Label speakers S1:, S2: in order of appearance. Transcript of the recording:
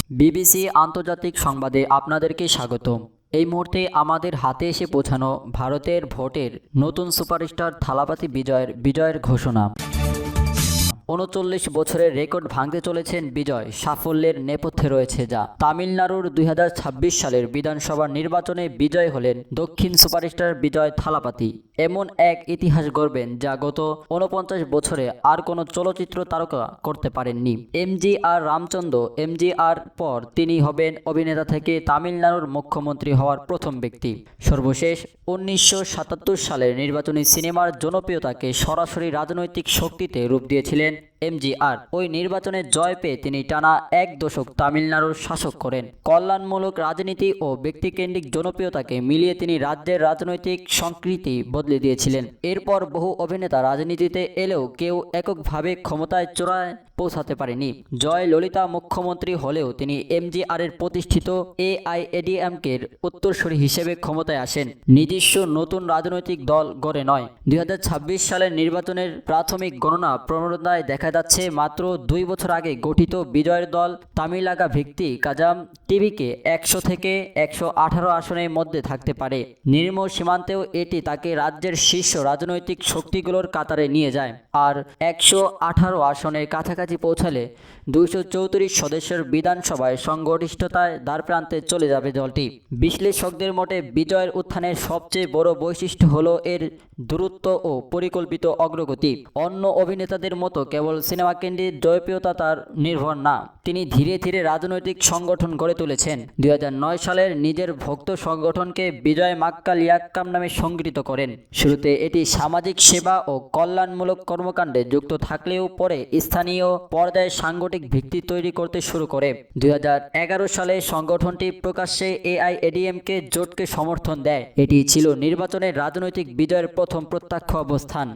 S1: BBC আন্তর্জাতিক সংবাদে আপনাদেরকে স্বাগতম। এই মুহূর্তে আমাদের হাতে এসে পৌঁছানো ভারতের ভোটের নতুন সুপারস্টার থালাপতি বিজয়ের ঘোষণা। ৩৯ বছরের রেকর্ড ভাঙতে চলেছেন বিজয়। সাফল্যের নেপথ্যে রয়েছে যা তামিলনাড়ুর ২০২৬ সালের বিধানসভা নির্বাচনে বিজয় হলেন দক্ষিণ সুপারস্টার বিজয় থালাপতি। এমন এক ইতিহাস গড়বেন যা গত ৪৯ বছরে আর কোনো চলচ্চিত্র তারকা করতে পারেননি। এমজিআর রামচন্দ্র এমজিআর পর তিনি হবেন অভিনেতা থেকে তামিলনাড়ুর মুখ্যমন্ত্রী হওয়ার প্রথম ব্যক্তি। সর্বশেষ ১৯৭৭ সালের নির্বাচনী সিনেমার জনপ্রিয়তাকে সরাসরি রাজনৈতিক শক্তিতে রূপ দিয়েছিলেন এমজিআর। ওই নির্বাচনে জয় পেয়ে তিনি টানা এক দশক তামিলনাড়ুর শাসক করেন। কল্যাণমূলক রাজনীতি ও ব্যক্তিকেন্দ্রিক জনপ্রিয়তাকে মিলিয়ে তিনি রাজ্যের রাজনৈতিক সংস্কৃতি বদলে দিয়েছিলেন। এরপর বহু অভিনেতা রাজনীতিতে এলেও কেউ এককভাবে ক্ষমতায় চূড়ায় পৌঁছাতে পারেনি। জয় ললিতা মুখ্যমন্ত্রী হলেও তিনি এমজিআরের প্রতিষ্ঠিত এআইএডিএমকের উত্তরসূরি হিসেবে ক্ষমতায় আসেন, নিজস্ব নতুন রাজনৈতিক দল গড়ে নয়। ২০২৬ সালের নির্বাচনের প্রাথমিক গণনা প্রবণতায় দেখা যাচ্ছে মাত্র ২ বছর আগে গঠিত বিজয়ের দল তামিলাগা ভিত্তিক কাজাম টিভিকে ১০০ থেকে ১১৮ আসনের মধ্যে থাকতে পারে। নিম্ন সীমান্তেও এটি তাকে রাজ্যের শীর্ষ রাজনৈতিক শক্তিগুলোর কাতারে নিয়ে যায়। আর ১১৮ আসনের কাছাকাছি পৌঁছালে ২৩৪ সদস্যের বিধানসভায় সংগঠিষ্টতায় দ্বারপ্রান্তে চলে যাবে দলটি। বিশ্লেষকদের মতে বিজয়ের উত্থানের সবচেয়ে বড় বৈশিষ্ট্য হলো এর দূরত্ব ও পরিকল্পিত অগ্রগতি। অন্য অভিনেতাদের মতো কেবল সিনেমা কেন্দ্রিক জনপ্রিয়তা তার নির্ভর না, তিনি ধীরে ধীরে রাজনৈতিক সংগঠন গড়ে তুলেছেন। ২০০৯ সালের নিজের ভক্ত সংগঠনকে বিজয় মাক্কাল ইয়াক্কাম নামে সংগঠিত করেন। শুরুতে এটি সামাজিক সেবা ও কল্যাণমূলক কর্মকাণ্ডে যুক্ত থাকলেও পরে স্থানীয় পর্যায়ে সাংগঠনিক ভিত্তি তৈরি করতে শুরু করে। ২০১১ সালে সংগঠনটি প্রকাশ্যে এআইএডিএমকে জোটকে সমর্থন দেয়। এটি ছিল নির্বাচনের রাজনৈতিক বিজয়ের প্রথম প্রত্যক্ষ অবস্থান।